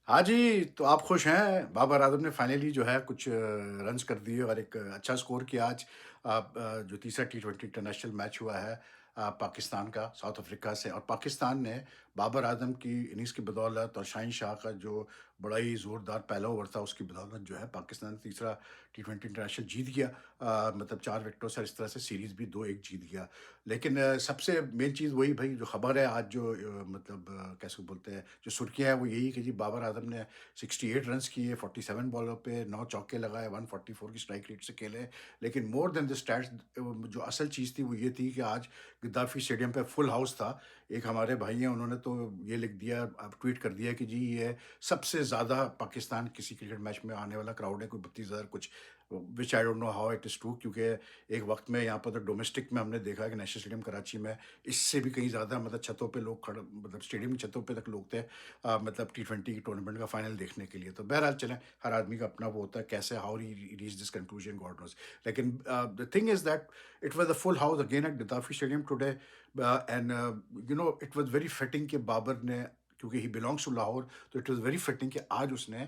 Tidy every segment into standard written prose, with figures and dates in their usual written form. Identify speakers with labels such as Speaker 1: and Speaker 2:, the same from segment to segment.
Speaker 1: हाँ जी, तो आप खुश हैं? बाबर आज़म ने फाइनली जो है कुछ रन्स कर दिए और एक अच्छा स्कोर किया आज। जो तीसरा टी20 इंटरनेशनल मैच हुआ है पाकिस्तान का साउथ अफ्रीका से, और पाकिस्तान ने बाबर आज़म की इनिंग्स की बदौलत और शाहिन शाह का जो बड़ा ही ज़ोरदार पहला ओवर था उसकी बदौलत जो है पाकिस्तान तीसरा टी20 इंटरनेशनल जीत गया। मतलब 4 विकेटों से, और इस तरह से सीरीज़ भी 2-1 जीत गया। लेकिन सबसे मेन चीज़ वही भई जो खबर है आज जो कैसे बोलते हैं, जो सुर्खियाँ हैं वो यही कि जी बाबर आज़म ने 68 रन्स किए 47 बॉलों पे, 9 चौके लगाए, 144 की स्ट्राइक रेट से खेले। लेकिन मोर देन द स्टैट्स जो असल चीज़ थी वो ये थी कि आज गद्दाफ़ी स्टेडियम पे फुल हाउस था। एक हमारे भाई हैं उन्होंने तो ये लिख दिया, अब ट्वीट कर दिया कि जी ये सबसे ज़्यादा पाकिस्तान किसी क्रिकेट मैच में आने वाला क्राउड है, कोई 32,000 कुछ, which I don't know how it is true, क्योंकि एक वक़्त में यहाँ पर तो डोमेस्टिक में हमने देखा कि नेशनल स्टेडियम कराची में इससे भी कहीं ज़्यादा मतलब छतों पे लोग खड़े, मतलब स्टेडियम की छतों पे तक लोग थे मतलब टी20 की टूर्नामेंट का फाइनल देखने के लिए। तो बहरहाल चलें, हर आदमी का अपना वो होता है कैसे how he reach this conclusion God knows. लेकिन the thing is that it was a full house again at Gaddafi stadium today, and it was very fitting कि बाबर ने, क्योंकि ही बिलॉन्ग्स टू लाहौर, तो इट वाज़ वेरी फिटिंग कि आज उसने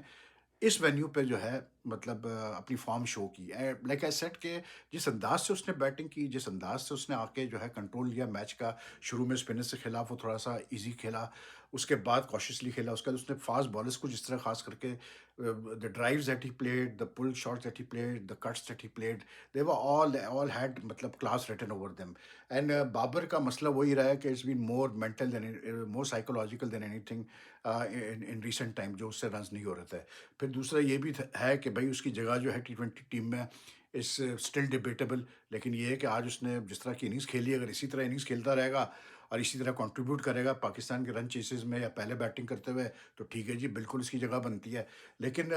Speaker 1: इस venue पे जो है मतलब अपनी फॉर्म शो की। लाइक आई सेड कि जिस अंदाज से उसने बैटिंग की, जिस अंदाज से उसने आके जो है कंट्रोल लिया मैच का, शुरू में स्पिनर से खेला, वो थोड़ा सा इजी खेला, उसके बाद कॉशियसली खेला, उसके बाद उसने फास्ट बॉलर्स को जिस तरह खास करके the drives that he played, the pull shots that he played, the cuts that he played, they were all had मतलब class written over them. And Babar का मसला वही रहा है कि it's been more mental than, more psychological than anything in in recent time, जो उससे runs नहीं हो रहे थे। फिर दूसरा ये भी है कि भाई उसकी जगह जो है टी20 टीम में इस स्टिल डिबेटेबल। लेकिन ये है कि आज उसने जिस तरह की इनिंग्स खेली, अगर इसी तरह इनिंग्स खेलता रहेगा और इसी तरह कंट्रीब्यूट करेगा पाकिस्तान के रन चेसेस में या पहले बैटिंग करते हुए, तो ठीक है जी, बिल्कुल इसकी जगह बनती है। लेकिन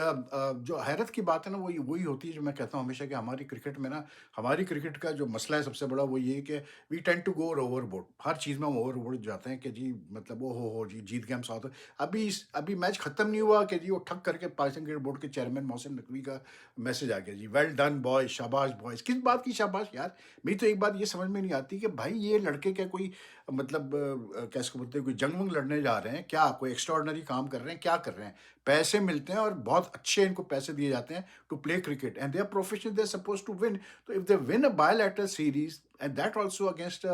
Speaker 1: जो हैरत की बात है ना, वही वही होती है जो मैं कहता हूँ हमेशा कि हमारी क्रिकेट में ना, हमारी क्रिकेट का जो मसला है सबसे बड़ा वो ये है कि we tend to go overboard. हर चीज़ में हम ओवरबोर्ड जाते हैं कि जी मतलब ओ हो जी जीत गए हम साथ। अभी मैच खत्म नहीं हुआ कि जी वो ठक करके पाकिस्तान क्रिकेट बोर्ड के चेयरमैन मोहसिन नकवी का मैसेज आ गया जी, वेल डन बॉय, शाबाश बॉयज। किस बात की शाबाश यार? मेरी तो एक बात ये समझ में नहीं आती कि भाई ये लड़के क्या कोई मतलब कैसे बोलते हैं, कोई जंग वंग लड़ने जा रहे हैं क्या, कोई एक्स्ट्राऑर्डिनरी काम कर रहे हैं, क्या कर रहे हैं? पैसे मिलते हैं और बहुत अच्छे इनको पैसे दिए जाते हैं to play cricket, and they are professional, they are suppose to win. तो if they win a bilateral series and that also against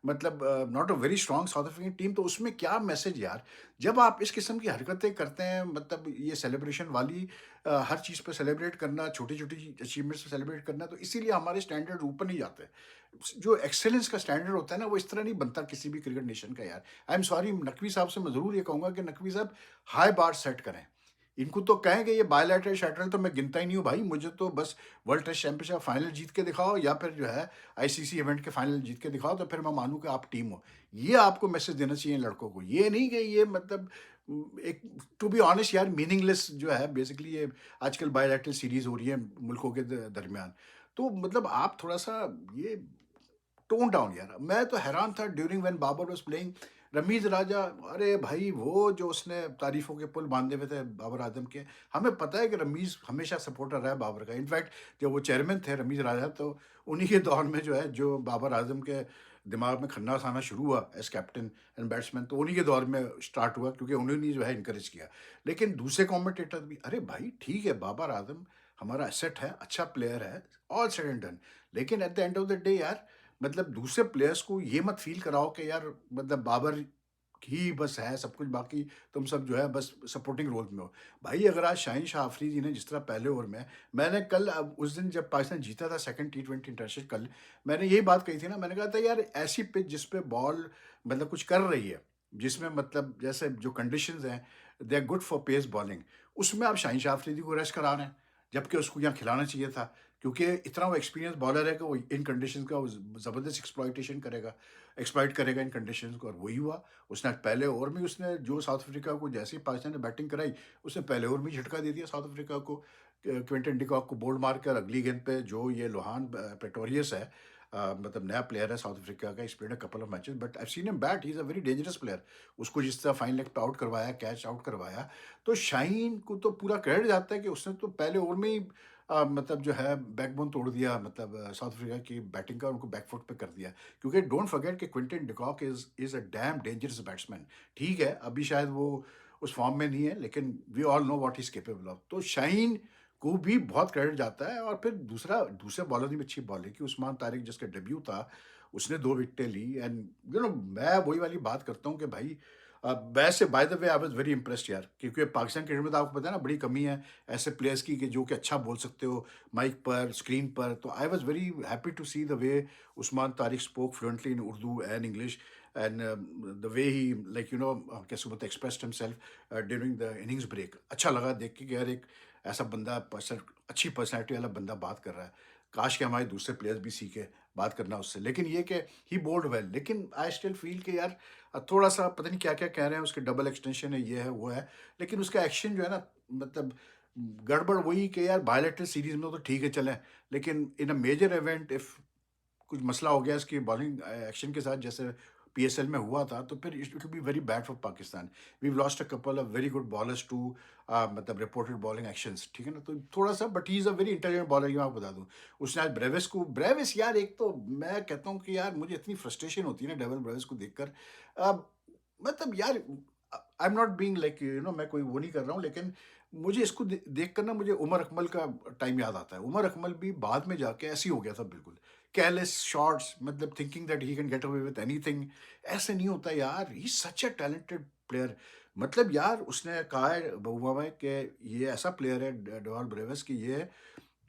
Speaker 1: मतलब not a very strong South African team, तो उसमें क्या मैसेज यार? जब आप इस किस्म की हरकतें करते हैं, मतलब ये सेलिब्रेशन वाली हर चीज़ पे सेलिब्रेट करना, छोटी-छोटी अचीवमेंट्स पे सेलिब्रेट करना, तो इसीलिए हमारे स्टैंडर्ड ऊपर नहीं जाते। जो एक्सेलेंस का स्टैंडर्ड होता है ना, वो इस तरह नहीं बनता किसी भी क्रिकेट नेशन का यार। आई एम सॉरी, नकवी साहब से मैं ज़रूर ये कहूँगा कि नकवी साहब हाई बार सेट करें। इनको तो कहें कि ये बायलैटरल शैटरल तो मैं गिनता ही नहीं हूँ भाई, मुझे तो बस वर्ल्ड टेस्ट चैंपियनशिप फाइनल जीत के दिखाओ या फिर जो है आईसीसी इवेंट के फाइनल जीत के दिखाओ, तो फिर मैं मानूँ कि आप टीम हो। ये आपको मैसेज देना चाहिए लड़कों को। ये नहीं कि ये मतलब एक, टू बी ऑनेस्ट यार, मीनिंगलेस जो है बेसिकली ये आजकल बायलैटरल सीरीज़ हो रही है मुल्कों के दरमियान। तो मतलब आप थोड़ा-सा ये टोन डाउन यार। मैं तो हैरान था during when Babar was playing. Ramiz Raja, अरे भाई वो जो उसने तारीफ़ों के पुल बाँधे हुए थे बाबर आज़म के। हमें पता है कि रमीज़ हमेशा सपोर्टर रहा है बाबर का। इनफैक्ट जब वो चेयरमैन थे रमीज़ राजा, तो उन्हीं के दौर में जो है, जो बाबर आज़म के दिमाग में खन्नास आना शुरू हुआ एज़ कैप्टन एंड बैट्समैन, तो उन्हीं के दौर में स्टार्ट हुआ, क्योंकि उन्होंने जो है एनकरेज किया। लेकिन दूसरे कमेंटेटर भी, अरे भाई ठीक है, बाबर आज़म हमारा एसेट है, अच्छा प्लेयर है, ऑल सेड एंड डन। लेकिन at the end of the day यार, मतलब दूसरे प्लेयर्स को ये मत फ़ील कराओ कि यार मतलब बाबर ही बस है सब कुछ, बाकी तुम सब जो है बस सपोर्टिंग रोल में हो। भाई अगर आज शाहीन शाह अफरीदी ने जिस तरह पहले ओवर में, मैंने कल अब उस दिन जब पाकिस्तान जीता था सेकंड टी20 इंटरनेशनल, कल मैंने यही बात कही थी ना, मैंने कहा था यार ऐसी पिच जिस पे बॉल मतलब कुछ कर रही है, जिसमें मतलब जैसे जो कंडीशंस हैं they are good for pace bowling, उसमें आप शाहीन शाह अफरीदी को रेस्ट करा रहे हैं, जबकि उसको यहाँ खिलाना चाहिए था। क्योंकि इतना वो एक्सपीरियंस बॉलर है कि वो इन कंडीशंस का वो ज़बरदस्त एक्सप्लॉइट करेगा इन कंडीशंस को, और वही हुआ। उसने पहले ओवर में उसने जो साउथ अफ्रीका को, जैसे ही पाकिस्तान ने बैटिंग कराई, उसने पहले ओवर में ही झटका दे दिया साउथ अफ्रीका को। क्विंटन डिकॉक को बोल्ड मार कर अगली गेंद पे जो ये लोहान प्रेटोरियस है, मतलब नया प्लेयर है साउथ अफ्रीका का, इस played couple of matches, but I seen him bat, he is a very dangerous player. उसको जिस तरह फाइन लेग पे आउट करवाया, कैच आउट करवाया, तो शाहीन को तो पूरा क्रेडिट जाता है कि उसने तो पहले ओवर में ही मतलब जो है बैकबोन तोड़ दिया, मतलब साउथ अफ्रीका की बैटिंग का, उनको बैकफुट पे कर दिया। क्योंकि डोंट फॉरगेट कि Quinton de Kock is a dam dangerous batsman. ठीक है, अभी शायद वो उस फॉर्म में नहीं है, लेकिन we all know what he is capable of. तो शाहीन को भी बहुत क्रेडिट जाता है। और फिर दूसरे बॉलर ने भी अच्छी बॉलिंग की। उस्मान तारिक जिसका डेब्यू था, उसने 2 विकेटें ली। एंड मैं वही वाली बात करता हूँ कि भाई वैसे by the way I was very impressed यार, क्योंकि पाकिस्तान क्रिकेट में तो आपको पता है ना, बड़ी कमी है ऐसे प्लेयर्स की कि जो कि अच्छा बोल सकते हो माइक पर, स्क्रीन पर। तो I was very happy to see the way Usman Tariq spoke fluently in Urdu and English, and the way he कैसे बोलते expressed himself during the innings break. अच्छा लगा देख के कि यार एक ऐसा बंदा अच्छी पर्सनैलिटी वाला बंदा बात कर रहा है। काश कि हमारे दूसरे प्लेयर्स भी सीखे बात करना उससे। लेकिन ये कि ही बोल्ड वेल, लेकिन आई स्टिल फील कि यार थोड़ा-सा पता नहीं क्या-क्या कह रहे हैं, उसके डबल एक्सटेंशन है, ये है, वो है। लेकिन उसका एक्शन जो है ना, मतलब गड़बड़ वही कि यार बायलैटरल सीरीज़ में तो ठीक है चलें, लेकिन इन अ मेजर इवेंट इफ कुछ मसला हो गया इसकी बॉलिंग एक्शन के साथ, जैसे पीएसएल में हुआ था, तो फिर it will be very bad for Pakistan. We have lost a couple of very good bowlers to reported bowling actions, ठीक है ना? तो थोड़ा-सा, but he is a very intelligent bowler, ये मैं आपको बता दूँ। उसने आज ब्रेविस यार, एक तो मैं कहता हूँ कि यार मुझे इतनी फ्रस्ट्रेशन होती है ना डेविल ब्रेविस को देखकर। अ, यार I am not being like मैं कोई वो नहीं कर रहा हूँ, लेकिन मुझे इसको देखकर ना मुझे उमर अकमल का टाइम याद आता है। उमर अकमल भी बाद में जाके ऐसे ही हो गया था बिल्कुल। Careless shots, thinking that he can get away with anything. ऐसे नहीं होता यार, he is such a talented player. यार उसने कहा है बहुआ में कि ये ऐसा प्लेयर है डेवाल ब्रेविस कि ये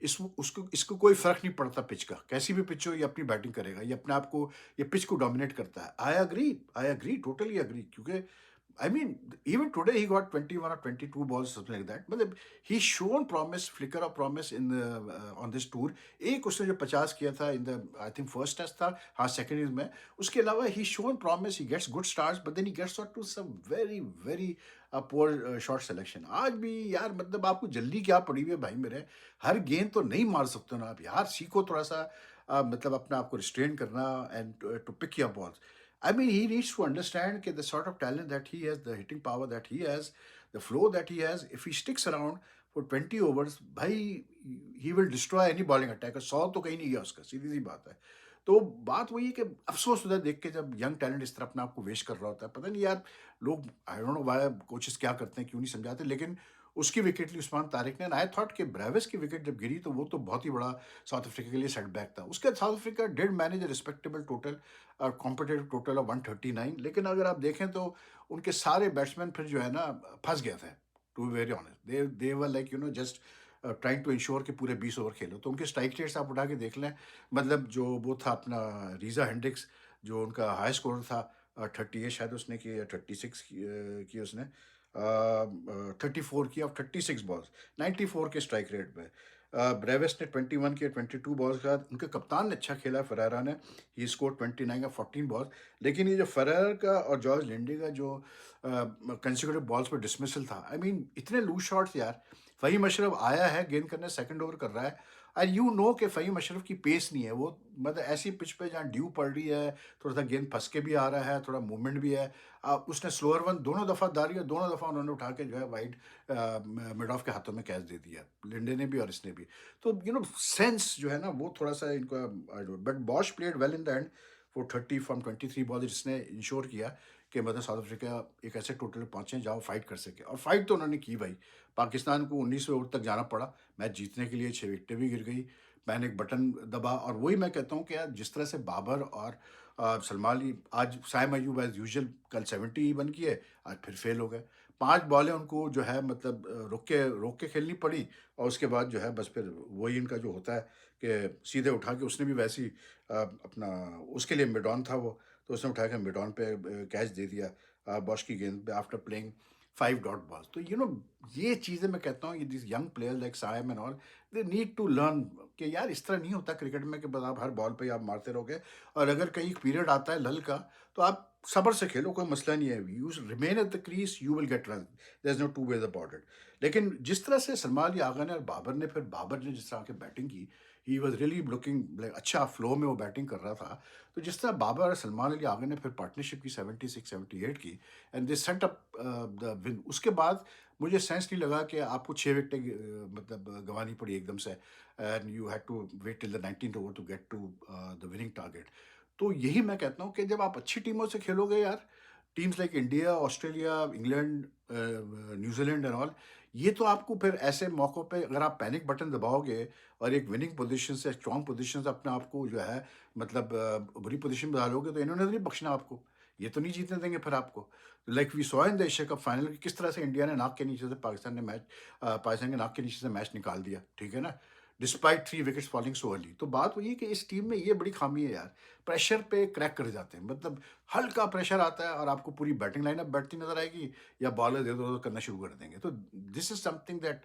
Speaker 1: इस उसको इसको कोई फर्क नहीं पड़ता पिच का, कैसी भी पिच हो ये अपनी बैटिंग करेगा, ये अपने आप को, ये पिच को डोमिनेट करता है। आई एग्री, टोटली एग्री, क्योंकि I mean, even today he got 21 or 22 balls, something like that. He's shown promise, flicker of promise in the on this tour. एक उसने जो 50 किया था in the I think first test था, हाँ second innings में। उसके अलावा he shown promise, he gets good starts, but then he gets out to some very very poor shot selection. आज भी यार आपको जल्दी क्या पड़ी हुई है भाई मेरे, हर गेंद तो नहीं मार सकते हो ना आप यार, सीखो थोड़ा सा अपने आप को रिस्ट्रेन करना and to pick your balls. I mean, he needs to understand that the sort of talent that he has, the hitting power that he has, the flow that he has, if he sticks around for 20 overs, भाई he will destroy any bowling attack। 100 तो कहीं नहीं गया उसका, सीधी सी बात है। तो बात वही है कि अफसोस होता है देख के, जब यंग टैलेंट इस तरह अपने आप को वेस्ट कर रहा होता है। पता नहीं यार, लोग I don't know why coaches क्या करते हैं, क्यों नहीं समझाते। लेकिन उसकी विकेट ली उस्मान तारिक ने। आई थॉट कि ब्रेविस की विकेट जब गिरी तो वो तो बहुत ही बड़ा साउथ अफ्रीका के लिए सेटबैक था। उसके south Africa did manage a respectable total, competitive total of 139। लेकिन अगर आप देखें तो उनके सारे बैट्समैन फिर जो है ना फंस गए थे। To be very honest, they were like just trying to ensure कि पूरे 20 ओवर खेलो। तो उनके स्ट्राइक रेट्स आप उठा के देख लें। जो वो था अपना रीजा हेंड्रिक्स, जो उनका हाई स्कोर था, 38 शायद उसने की, 36 की उसने, 34 की ऑफ 36 बॉल्स, 94 के स्ट्राइक रेट पे। ब्रेविस ने 21 के 22 बॉल्स का, उनके कप्तान ने अच्छा खेला फरारा ने, ही स्कोर 29 का 14 बॉल्स। लेकिन ये जो फरार का और जॉर्ज लिंडे का जो कंसिक्यूटिव बॉल्स पर डिसमिसल था, आई मीन इतने लूज शॉट्स यार। फ़हीम अशरफ आया है गेंद करने, सेकंड ओवर कर रहा है, एंड यू नो कि फ़हीम अशरफ की पेस नहीं है। वो ऐसी पिच पे जहाँ ड्यू पड़ रही है, थोड़ा सा गेंद फंस के भी आ रहा है, थोड़ा मूवमेंट भी है। उसने स्लोअर वन दोनों दफ़ा डाली, और दोनों दफ़ा उन्होंने उठा के जो है वाइड मिड ऑफ के हाथों में कैच दे दिया, लिंडे ने भी और इसने भी। तो सेंस जो है ना वो थोड़ा सा इनका, but Bosch played well in the end for 30 from 23 ball, जिसने इंश्योर किया कि साउथ अफ्रीका एक ऐसे टोटल पहुंचे जहाँ वो फाइट कर सके। और फाइट तो उन्होंने की भाई। पाकिस्तान को 19वें ओवर तक जाना पड़ा मैच जीतने के लिए, 6 विकेटें भी गिर गई। मैंने एक बटन दबा, और वही मैं कहता हूँ कि यार जिस तरह से बाबर और सलमान अली, आज साइम अयूब एज यूजुअल कल 70 बन किए, आज फिर फेल हो गए। 5 बॉलें उनको जो है रोक के खेलनी पड़ी। और उसके बाद जो है बस फिर वही इनका जो होता है कि सीधे उठा के, उसने भी वैसी अपना, उसके लिए मिड ऑन था वो, तो उसने उठा के मिड ऑन पे कैच दे दिया बॉश की गेंद पे, आफ्टर प्लेइंग 5 डॉट बॉल्स। तो ये चीज़ें मैं कहता हूँ, ये this young player like Saim and all, they need to learn कि यार इस तरह नहीं होता क्रिकेट में कि बस आप हर बॉल पे आप मारते रहोगे। और अगर कहीं पीरियड आता है लल का, तो आप सब्र से खेलो, कोई मसला नहीं है। You remain at the crease, you will get run, there is no two ways about it. लेकिन जिस तरह से सलमान अली आगा ने और बाबर ने जिस तरह की बैटिंग की, he was really looking like, अच्छा फ्लो में वो बैटिंग कर रहा था। तो जिस तरह बाबर और सलमान अली आगा ने फिर पार्टनरशिप की 76-78 की, and they set up the win. उसके बाद मुझे सेंस नहीं लगा कि आपको 6 विकेटें गंवानी पड़ी एकदम से, and you had to wait till the 19th over to get to the winning target. तो यही मैं कहता हूँ कि जब आप अच्छी टीमों से खेलोगे यार, teams like India, Australia, England, New Zealand and all, ये तो आपको फिर ऐसे मौकों पे अगर आप पैनिक बटन दबाओगे और एक विनिंग पोज़ीशन से, स्ट्रॉन्ग पोज़ीशन से अपने आप को जो है मतलब बुरी पोज़ीशन में डालोगे, तो इन्होंने तो नहीं बख्शना आपको। ये तो नहीं जीतने देंगे फिर आपको। Like we saw in the Asia cup final कि किस तरह से इंडिया ने नाक के नीचे से पाकिस्तान के नाक के नीचे से मैच निकाल दिया, ठीक है ना? Despite 3 wickets falling so early. तो बात वही है कि इस टीम में ये बड़ी ख़ामी है यार, प्रेशर पे क्रैक कर जाते हैं। मतलब हल्का प्रेशर आता है और आपको पूरी बैटिंग लाइनअप बैठती नज़र आएगी या बॉलर इधर-उधर करना शुरू कर देंगे। तो this is something that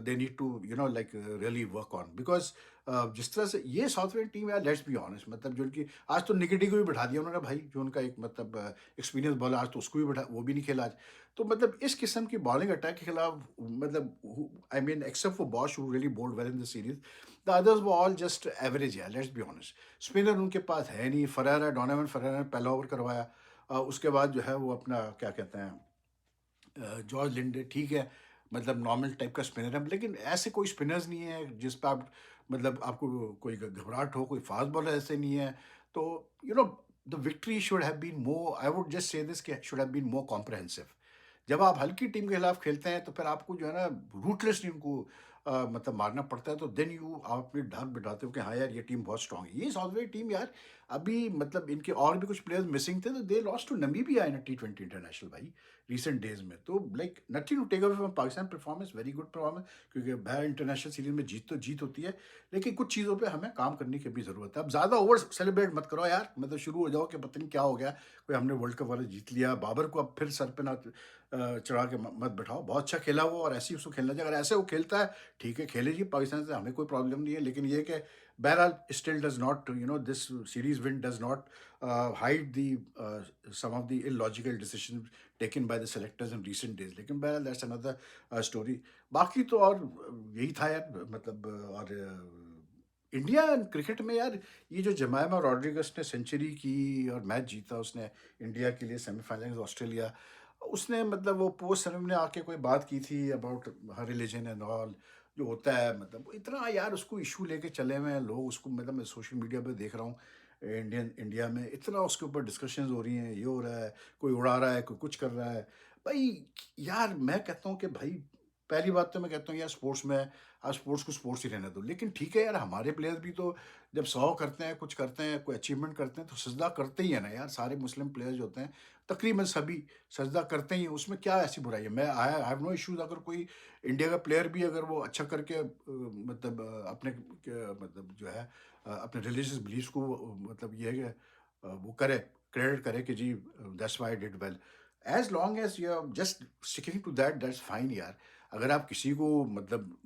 Speaker 1: they need to like really work on because जिस तरह से ये साउथ अफ्रीकन टीम है, लेट्स बी ऑनेस्ट, मतलब जो उनकी आज तो निकेटी को भी बिठा दिया उन्होंने भाई, जो उनका एक मतलब एक्सपीरियंस बॉलर, आज तो उसको भी बिठा, वो भी नहीं खेला आज। तो मतलब इस किस्म की बॉलिंग अटैक के खिलाफ मतलब I mean except for Bosch who really bowled well in the series, the others were all just average है, लेट्स बी ऑनेस्ट। स्पिनर उनके पास है नहीं। फरेरा, डोनावन फरेरा ने पहला ओवर करवाया। उसके बाद जो है वो अपना क्या कहते हैं, जॉर्ज लिंडे, ठीक है, मतलब नॉर्मल टाइप का स्पिनर है, लेकिन ऐसे कोई स्पिनर्स नहीं है जिस पे आप मतलब आपको कोई घबराहट हो, कोई फास्ट बॉलर ऐसे नहीं है। तो the victory should have been more, I would just say this, कि should have been more comprehensive. जब आप हल्की टीम के खिलाफ खेलते हैं तो फिर आपको जो है ना रूटलेसली उनको मतलब मारना पड़ता है, तो देन आप अपनी ढाक बिठाते हो कि हाँ यार ये टीम बहुत स्ट्रांग है। ये साउथ अफ्रीका टीम यार, अभी मतलब इनके और भी कुछ प्लेयर्स मिसिंग थे, तो they lost to Namibia in T20 international भाई, रिसेंट डेज में। तो like nothing to take away from Pakistan performance, very good performance, क्योंकि बाहर इंटरनेशनल सीरीज में जीत तो जीत होती है, लेकिन कुछ चीज़ों पे हमें काम करने की भी ज़रूरत है। अब ज़्यादा ओवर सेलिब्रेट मत करो यार, मतलब शुरू हो जाओ कि पता नहीं क्या हो गया, कोई हमने वर्ल्ड कप वाला जीत लिया, बाबर को अब फिर सर पे ना चढ़ा के मत बैठाओ। बहुत अच्छा खेला वो, और ऐसे ही उसको खेलना चाहिए। अगर ऐसे वो खेलता है, ठीक है, खेले जी, पाकिस्तान से हमें कोई प्रॉब्लम नहीं है, लेकिन ये कि बहरहाल still does not this series win does not hide the sum of the illogical decision taken by the selectors in recent days, लेकिन बहरहाल दैट्स अनदर स्टोरी। बाकी तो और यही था यार, मतलब और इंडिया क्रिकेट में यार, ये जो जमाइमा रॉड्रिगस ने सेंचुरी की और मैच जीता उसने इंडिया के लिए सेमीफाइनल ऑस्ट्रेलिया, उसने मतलब वो पोस्ट सेरेमनी में आके कोई बात की थी about her religion and all, जो होता है, मतलब इतना यार उसको इशू लेके चले हुए हैं लोग उसको, मतलब मैं सोशल मीडिया पे देख रहा हूँ, इंडिया में इतना उसके ऊपर डिस्कशंस हो रही हैं, ये हो रहा है, कोई उड़ा रहा है, कोई कुछ कर रहा है भाई। यार मैं कहता हूँ कि भाई, पहली बात तो मैं कहता हूँ यार, स्पोर्ट्स में आप स्पोर्ट्स को स्पोर्ट्स ही रहने दो, लेकिन ठीक है यार, हमारे प्लेयर्स भी तो जब 100 करते हैं, कुछ करते हैं, कोई अचीवमेंट करते हैं, तो सजदा करते ही है ना यार। सारे मुस्लिम प्लेयर्स जो होते हैं तकरीबन सभी सजदा करते ही हैं, उसमें क्या ऐसी बुराई है? मैं आई हैव नो इश्यूज, अगर कोई इंडिया का प्लेयर भी अगर वो अच्छा करके मतलब अपने मतलब जो है अपने रिलीजियस बिलीफ्स को मतलब ये है कि वो करे, क्रेडिट करे कि जी that's why I did well, as long as you are just sticking to that, that's fine यार। अगर आप किसी को मतलब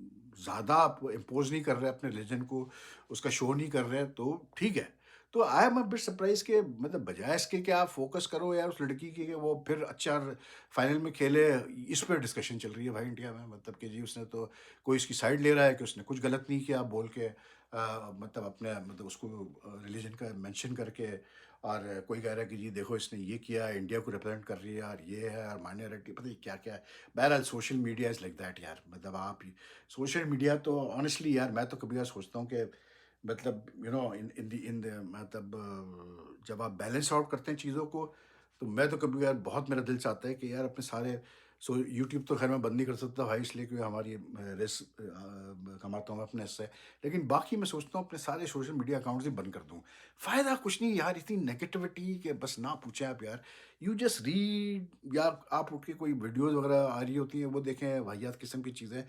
Speaker 1: ज़्यादा आप इम्पोज नहीं कर रहे अपने रिलीजन को, उसका शो नहीं कर रहे, तो ठीक है। तो I am a bit surprise के मतलब बजाय इसके कि आप फोकस करो यार उस लड़की की कि वो फिर अच्छा फाइनल में खेले, इस पर डिस्कशन चल रही है भाई इंडिया में, मतलब कि जी उसने तो कोई इसकी साइड ले रहा है कि उसने कुछ गलत नहीं किया बोल के मतलब अपने मतलब उसको रिलीजन का मेंशन करके, और कोई कह रहा है कि जी देखो इसने ये किया, इंडिया को रिप्रेजेंट कर रही है, और ये है, और माइनॉरिटी पता नहीं क्या क्या है। बहरहाल social media is like that यार, मतलब आप सोशल मीडिया तो ऑनेस्टली यार, मैं तो कभी यार सोचता हूँ कि मतलब इन द मतलब जब आप बैलेंस आउट करते हैं चीज़ों को, तो मैं तो कभी यार बहुत मेरा दिल चाहता है कि यार अपने सारे यूट्यूब तो खैर मैं बंद नहीं कर सकता भाई, इसलिए क्योंकि हमारी रेस कमाता हूँ मैं अपने इससे, लेकिन बाकी मैं सोचता हूँ अपने सारे सोशल मीडिया अकाउंट्स ही बंद कर दूँ। फ़ायदा कुछ नहीं यार, इतनी नेगेटिविटी के बस ना पूछें आप यार। यू जस्ट रीड, या आप उठ के कोई वीडियोज़ वगैरह आ रही होती हैं वो देखें, वाहियात किस्म की चीज़ें।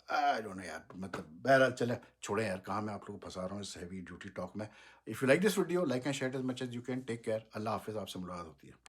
Speaker 1: आई डोंट नो यार, मतलब बहरहाल चलें, छोड़ें यार, कहाँ मैं आप लोगों को फँसा रहा हूँ इस हेवी ड्यूटी टॉक में। If you like this video, like and share as much as you can. Take care, अल्लाह हाफ़िज़, आपसे मुलाकात होती है।